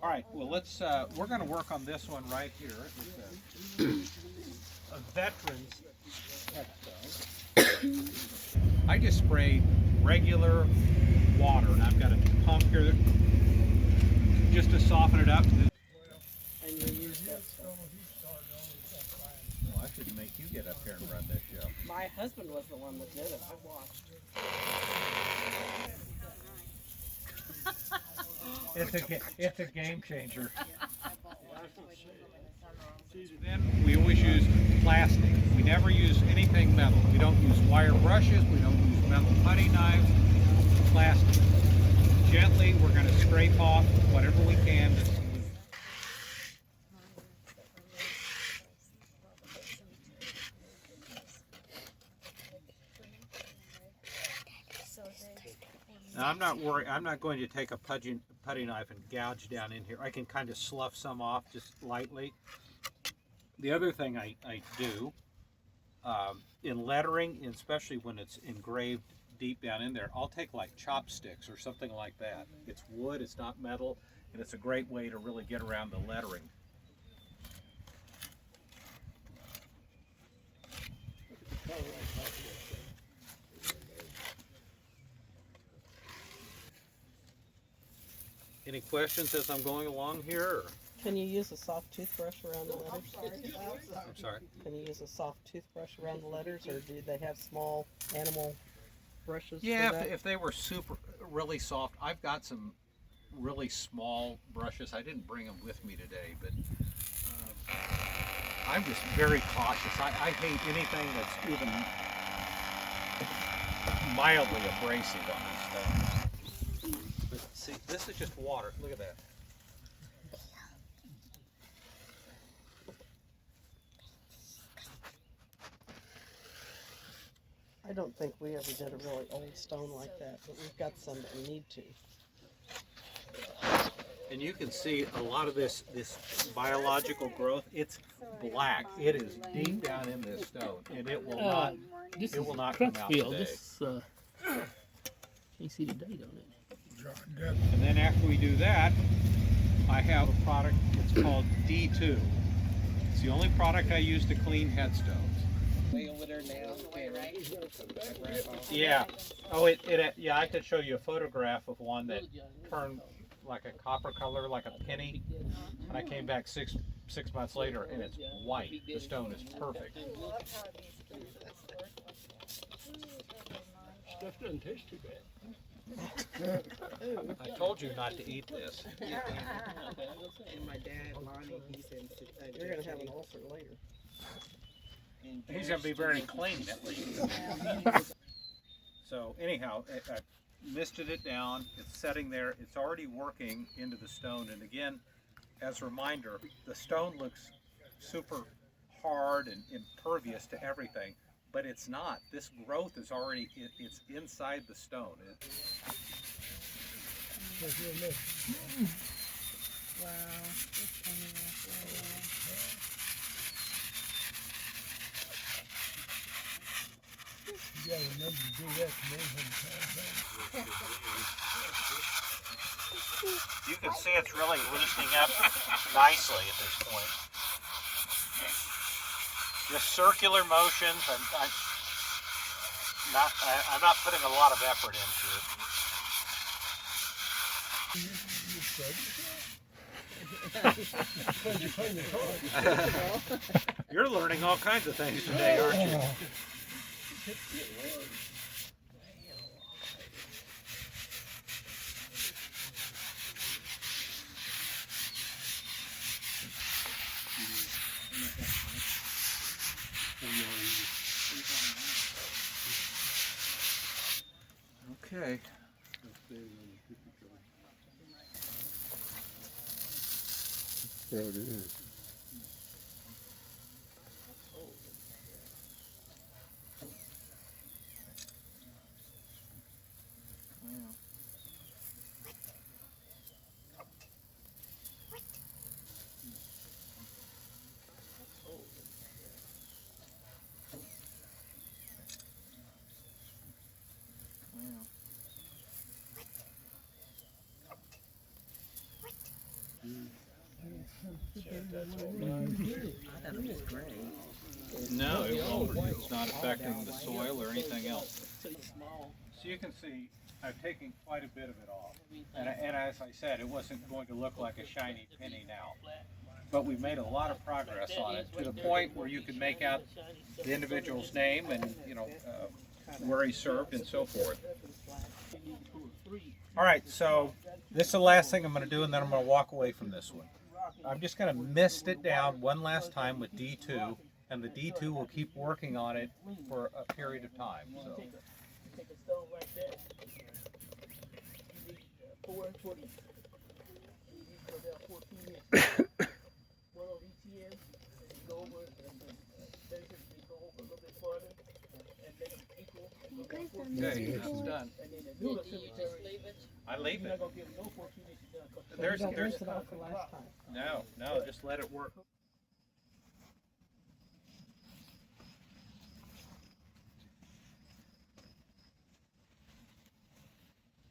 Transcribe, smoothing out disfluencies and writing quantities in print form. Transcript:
All right, well, we're going to work on this one right here. It's a veteran's headstone. I just sprayed regular water, and I've got a pump here just to soften it up. And you use Headstone. Well, I should make you get up here and run this show. My husband was the one that did it. I watched. It's a game changer. Then we always use plastic. We never use anything metal. We don't use wire brushes. We don't use metal putty knives. Plastic. Gently, we're going to scrape off whatever we can. Now, I'm not worried. I'm not going to take a putty knife and gouge down in here. I can kind of slough some off just lightly. The other thing I do in lettering, especially when it's engraved deep down in there, I'll take like chopsticks or something like that. It's wood, it's not metal, and it's a great way to really get around the lettering. Any questions as I'm going along here? Or? Can you use a soft toothbrush around the letters? I'm sorry? Can you use a soft toothbrush around the letters, or do they have small animal brushes? Yeah, for that? if they were really soft, I've got some really small brushes. I didn't bring them with me today, but I'm just very cautious. I hate anything that's even mildly abrasive on these stones. But see, this is just water. Look at that. I don't think we ever did a really old stone like that, but we've got some that we need to. And you can see a lot of this biological growth. It's black. It is deep down in this stone, and it will not. It will not come out today. This, can you see the date on it? And then after we do that, I have a product. It's called D2. It's the only product I use to clean headstones. Way over there now. Yeah. Oh, yeah. I could show you a photograph of one that turned like a copper color, like a penny. And I came back six months later, and it's white. The stone is perfect. Stuff doesn't taste too bad. I told you not to eat this. And my dad, Lonnie, he's in. You're gonna have an ulcer later. He's going to be very clean at least. So anyhow, I misted it down. It's setting there. It's already working into the stone. And again, as a reminder, the stone looks super hard and impervious to everything, but it's not. This growth is already, it's inside the stone. Wow. You gotta remember to do that You can see it's really loosening up nicely at this point. Just circular motions, and I'm not putting a lot of effort into it. You're learning all kinds of things today, aren't you? Okay. There it is. thought it was great. No, it won't. It's not affecting the soil or anything else. So you can see I've taken quite a bit of it off. And as I said, it wasn't going to look like a shiny penny now. But we've made a lot of progress on it to the point where you can make out the individual's name and, where he served and so forth. All right, so this is the last thing I'm going to do, and then I'm going to walk away from this one. I'm just going to mist it down one last time with D2, and the D2 will keep working on it for a period of time. So. Take a stone like that. You need 440. You need to go down 14 inches. One on each end, and you go over, and then basically go over a little bit farther, and make them equal. And go down 14 Okay, inches. this is done. And then the newer cemetery, I leave you're it. not gonna give no 14 inches done. 'Cause You don't There's rinse it off the last time. no, just let it work.